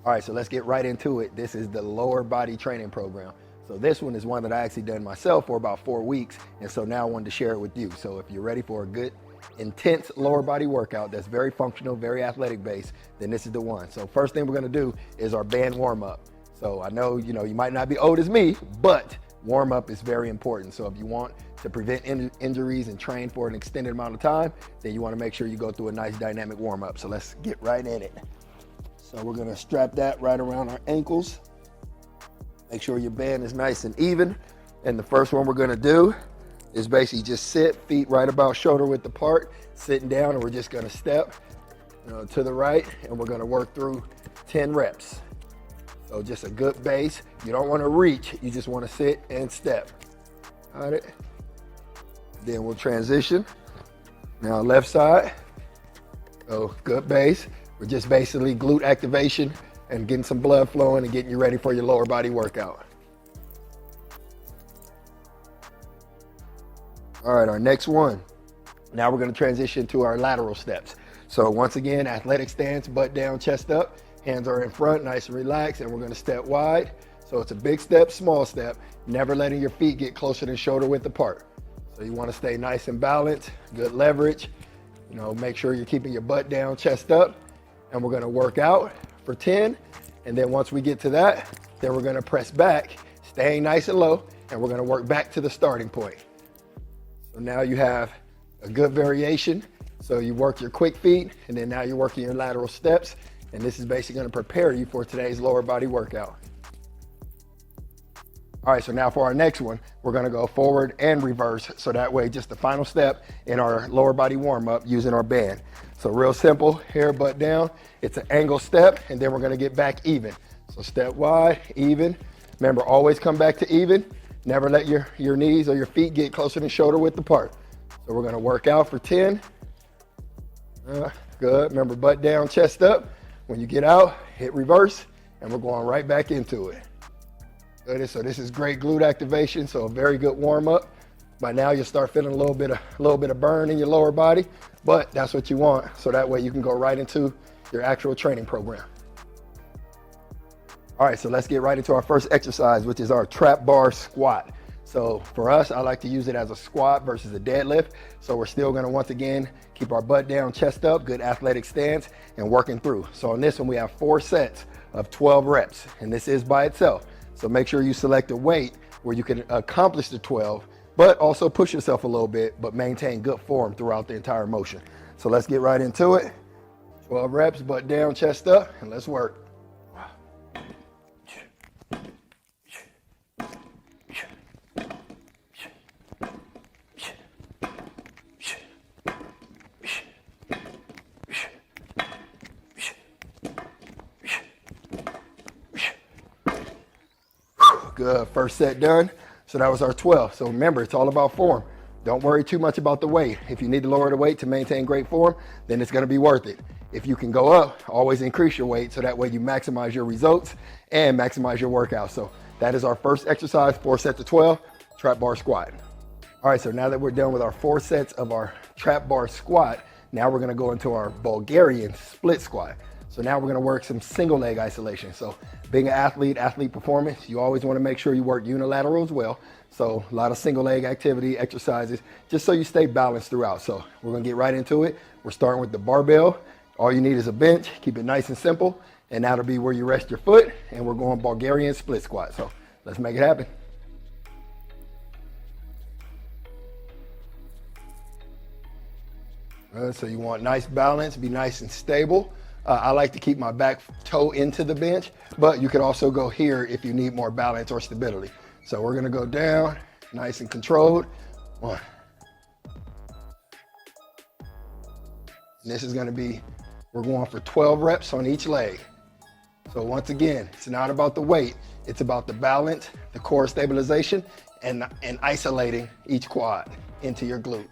All right, so let's get right into it. This is the lower body training program. So this one is one that I actually done myself for about 4 weeks, and so now I wanted to share it with you. So if you're ready for a good, intense lower body workout that's very functional, very athletic based, then this is the one. So first thing we're gonna do is our band warm up. So I know, you might not be old as me, but warm up is very important. So if you want to prevent injuries and train for an extended amount of time, then you wanna make sure you go through a nice dynamic warm up. So let's get right in it. So we're gonna strap that right around our ankles. Make sure your band is nice and even. And the first one we're gonna do is basically just sit, feet right about shoulder width apart, sitting down, and we're just gonna step to the right, and we're gonna work through 10 reps. So just a good base. You don't wanna reach, you just wanna sit and step. Got it? Then we'll transition. Now left side. So good base. We're just basically glute activation and getting some blood flowing and getting you ready for your lower body workout. All right, our next one. Now we're gonna transition to our lateral steps. So once again, athletic stance, butt down, chest up, hands are in front, nice and relaxed, and we're gonna step wide. So it's a big step, small step, never letting your feet get closer than shoulder width apart. So you wanna stay nice and balanced, good leverage. Make sure you're keeping your butt down, chest up, and we're gonna work out for 10. And then once we get to that, then we're gonna press back, staying nice and low, and we're gonna work back to the starting point. So now you have a good variation. So you work your quick feet, and then now you're working your lateral steps, and this is basically gonna prepare you for today's lower body workout. All right, so now for our next one, we're gonna go forward and reverse. So that way, just the final step in our lower body warm up using our band. So real simple, hair butt down. It's an angle step, and then we're gonna get back even. So step wide, even. Remember, always come back to even. Never let your knees or your feet get closer than shoulder width apart. So we're gonna work out for 10. Good, remember butt down, chest up. When you get out, hit reverse, and we're going right back into it. Good, so this is great glute activation, so a very good warm up. By now you'll start feeling a little bit of burn in your lower body, but that's what you want. So that way you can go right into your actual training program. All right, so let's get right into our first exercise, which is our trap bar squat. So for us, I like to use it as a squat versus a deadlift. So we're still gonna, once again, keep our butt down, chest up, good athletic stance, and working through. So on this one, we have 4 sets of 12 reps, and this is by itself. So make sure you select a weight where you can accomplish the 12, but also push yourself a little bit, but maintain good form throughout the entire motion. So let's get right into it. 12 reps, butt down, chest up, and let's work. Good, first set done. So that was our 12. So remember, it's all about form. Don't worry too much about the weight. If you need to lower the weight to maintain great form, then it's gonna be worth it. If you can go up, always increase your weight so that way you maximize your results and maximize your workout. So that is our first exercise, 4 sets of 12, trap bar squat. All right, so now that we're done with our 4 sets of our trap bar squat, now we're gonna go into our Bulgarian split squat. So now we're gonna work some single leg isolation. So being an athlete performance, you always wanna make sure you work unilateral as well. So a lot of single leg activity, exercises, just so you stay balanced throughout. So we're gonna get right into it. We're starting with the barbell. All you need is a bench, keep it nice and simple. And that'll be where you rest your foot. And we're going Bulgarian split squat. So let's make it happen. So you want nice balance, be nice and stable. I like to keep my back toe into the bench, but you could also go here if you need more balance or stability. So we're gonna go down, nice and controlled. 1. And this is gonna be, we're going for 12 reps on each leg. So once again, it's not about the weight, it's about the balance, the core stabilization, and isolating each quad into your glute.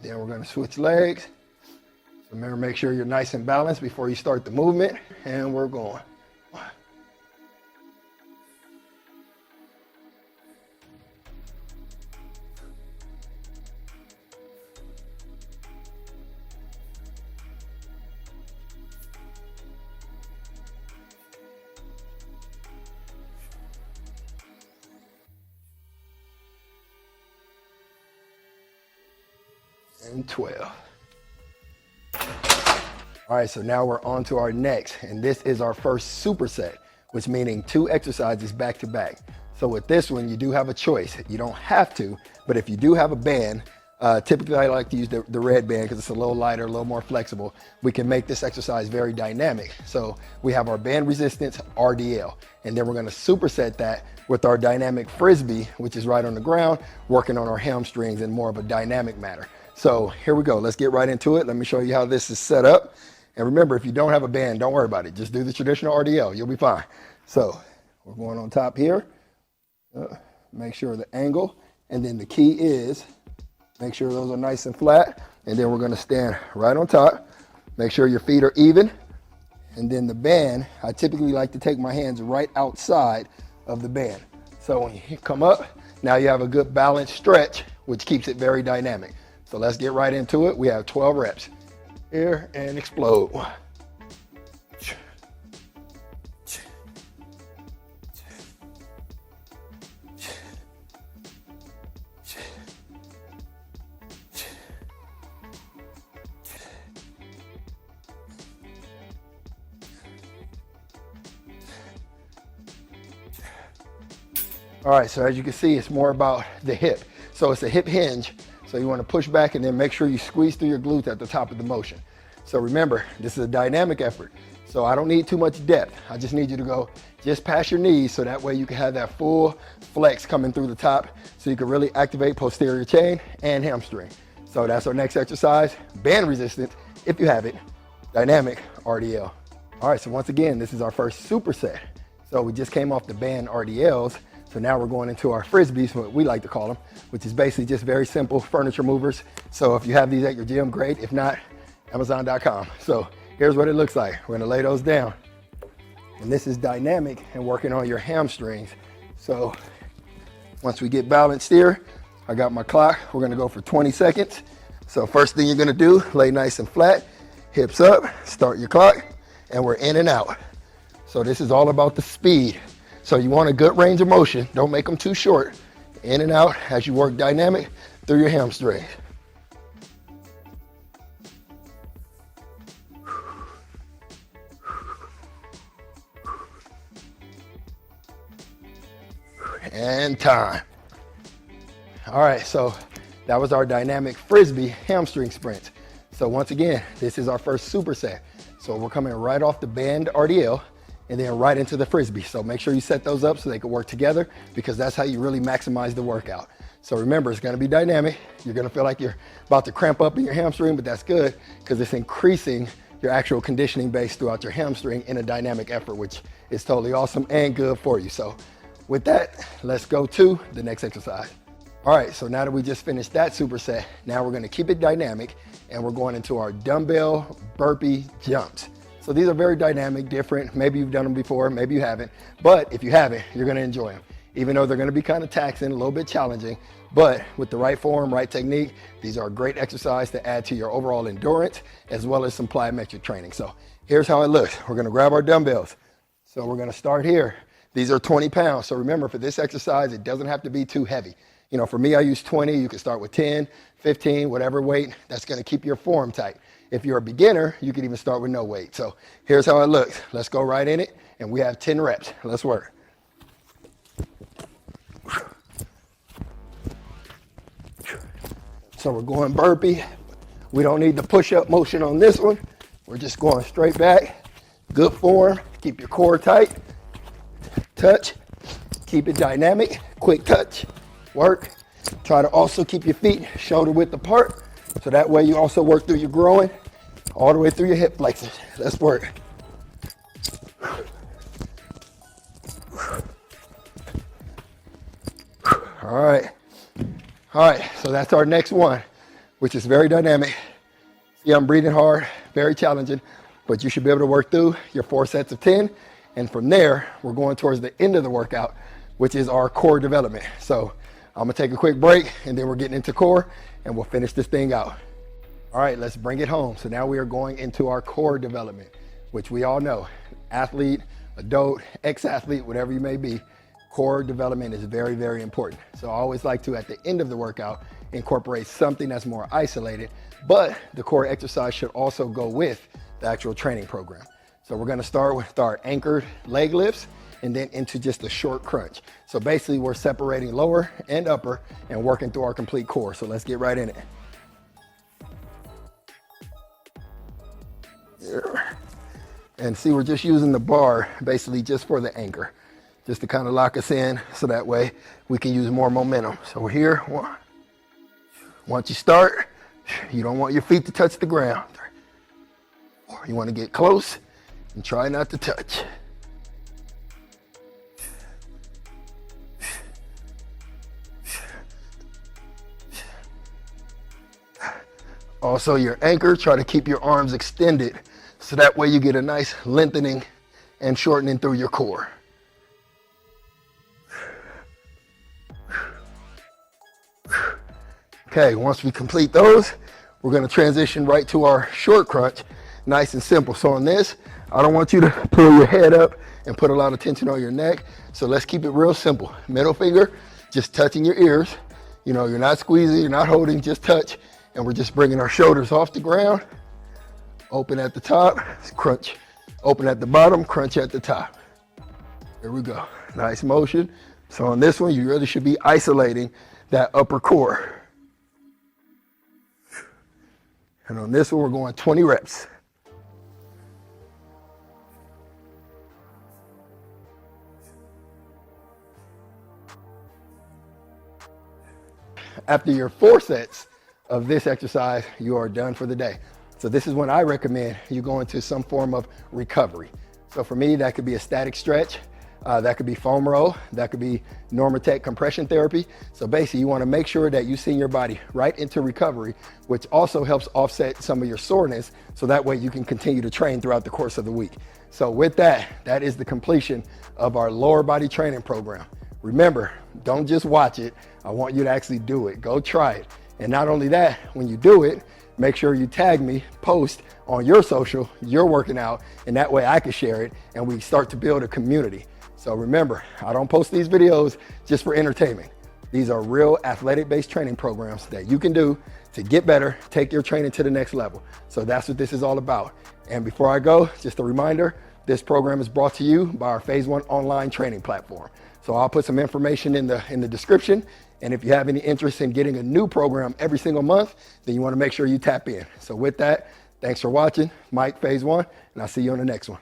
Then we're gonna switch legs. So remember, make sure you're nice and balanced before you start the movement, and we're going. 1. and 12. All right, so now we're on to our next, and this is our first superset, which meaning 2 exercises back to back. So with this one, you do have a choice. You don't have to, but if you do have a band, typically I like to use the red band because it's a little lighter, a little more flexible. We can make this exercise very dynamic. So we have our band resistance RDL, and then we're gonna superset that with our dynamic frisbee, which is right on the ground, working on our hamstrings in more of a dynamic manner. So here we go, let's get right into it. Let me show you how this is set up. And remember, if you don't have a band, don't worry about it. Just do the traditional RDL, you'll be fine. So we're going on top here. Make sure the angle, and then the key is make sure those are nice and flat, and then we're going to stand right on top. Make sure your feet are even, and then the band, I typically like to take my hands right outside of the band. So when you come up, now you have a good balanced stretch, which keeps it very dynamic. So let's get right into it. We have 12 reps. Here and explode. All right, so as you can see, it's more about the hip. So it's a hip hinge. So you want to push back and then make sure you squeeze through your glutes at the top of the motion. So remember, this is a dynamic effort. So I don't need too much depth. I just need you to go just past your knees so that way you can have that full flex coming through the top so you can really activate posterior chain and hamstring. So that's our next exercise, band resistance, if you have it, dynamic RDL. All right, so once again, this is our first superset. So we just came off the band RDLs. So now we're going into our frisbees, what we like to call them, which is basically just very simple furniture movers. So if you have these at your gym, great. If not, Amazon.com. So here's what it looks like. We're gonna lay those down. And this is dynamic and working on your hamstrings. So once we get balanced here, I got my clock. We're gonna go for 20 seconds. So first thing you're gonna do, lay nice and flat, hips up, start your clock, and we're in and out. So this is all about the speed. So you want a good range of motion. Don't make them too short. In and out as you work dynamic through your hamstrings. And time. All right, so that was our dynamic frisbee hamstring sprints. So once again, this is our first superset. So we're coming right off the band RDL and then right into the frisbee. So make sure you set those up so they can work together because that's how you really maximize the workout. So remember, it's gonna be dynamic. You're gonna feel like you're about to cramp up in your hamstring, but that's good because it's increasing your actual conditioning base throughout your hamstring in a dynamic effort, which is totally awesome and good for you. So with that, let's go to the next exercise. All right, so now that we just finished that superset, now we're gonna keep it dynamic and we're going into our dumbbell burpee jumps. So these are very dynamic, different. Maybe you've done them before, maybe you haven't. But if you haven't, you're gonna enjoy them. Even though they're gonna be kind of taxing, a little bit challenging, but with the right form, right technique, these are a great exercise to add to your overall endurance, as well as some plyometric training. So here's how it looks. We're gonna grab our dumbbells. So we're gonna start here. These are 20 pounds. So remember, for this exercise, it doesn't have to be too heavy. You know, for me, I use 20. You can start with 10, 15, whatever weight. That's gonna keep your form tight. If you're a beginner, you can even start with no weight. So here's how it looks. Let's go right in it. And we have 10 reps. Let's work. So we're going burpee. We don't need the push-up motion on this one. We're just going straight back. Good form. Keep your core tight. Touch. Keep it dynamic. Quick touch. Work. Try to also keep your feet shoulder width apart. So that way you also work through your groin, all the way through your hip flexors. Let's work. All right. All right, so that's our next one, which is very dynamic. See, I'm breathing hard, very challenging, but you should be able to work through your 4 sets of 10. And from there, we're going towards the end of the workout, which is our core development. So I'm gonna take a quick break and then we're getting into core and we'll finish this thing out. All right, let's bring it home. So now we are going into our core development, which we all know, athlete, adult, ex-athlete, whatever you may be, core development is very, very important. So I always like to, at the end of the workout, incorporate something that's more isolated, but the core exercise should also go with the actual training program. So we're gonna start with our anchored leg lifts and then into just a short crunch. So basically we're separating lower and upper and working through our complete core. So let's get right in it. And see, we're just using the bar basically just for the anchor, just to kind of lock us in so that way we can use more momentum. So we're here. Once you start, you don't want your feet to touch the ground. You want to get close and try not to touch. Also, your anchor, try to keep your arms extended so that way you get a nice lengthening and shortening through your core. Okay, once we complete those, we're gonna transition right to our short crunch, nice and simple. So on this, I don't want you to pull your head up and put a lot of tension on your neck. So let's keep it real simple. Middle finger, just touching your ears. You know, you're not squeezing, you're not holding, just touch. And we're just bringing our shoulders off the ground. Open at the top, crunch. Open at the bottom, crunch at the top. There we go, nice motion. So on this one, you really should be isolating that upper core. And on this one, we're going 20 reps. After your 4 sets of this exercise, you are done for the day. So this is when I recommend you go into some form of recovery. So for me, that could be a static stretch, that could be foam roll, that could be Normatec compression therapy. So basically you wanna make sure that you send your body right into recovery, which also helps offset some of your soreness, so that way you can continue to train throughout the course of the week. So with that, that is the completion of our lower body training program. Remember, don't just watch it. I want you to actually do it. Go try it. And not only that, when you do it, make sure you tag me, post on your social, you're working out, and that way I can share it and we start to build a community. So remember, I don't post these videos just for entertainment. These are real athletic-based training programs that you can do to get better, take your training to the next level. So that's what this is all about. And before I go, just a reminder, this program is brought to you by our Phase 1 online training platform. So I'll put some information in the description. And if you have any interest in getting a new program every single month, then you want to make sure you tap in. So with that, thanks for watching. Mike, Phase 1, and I'll see you on the next one.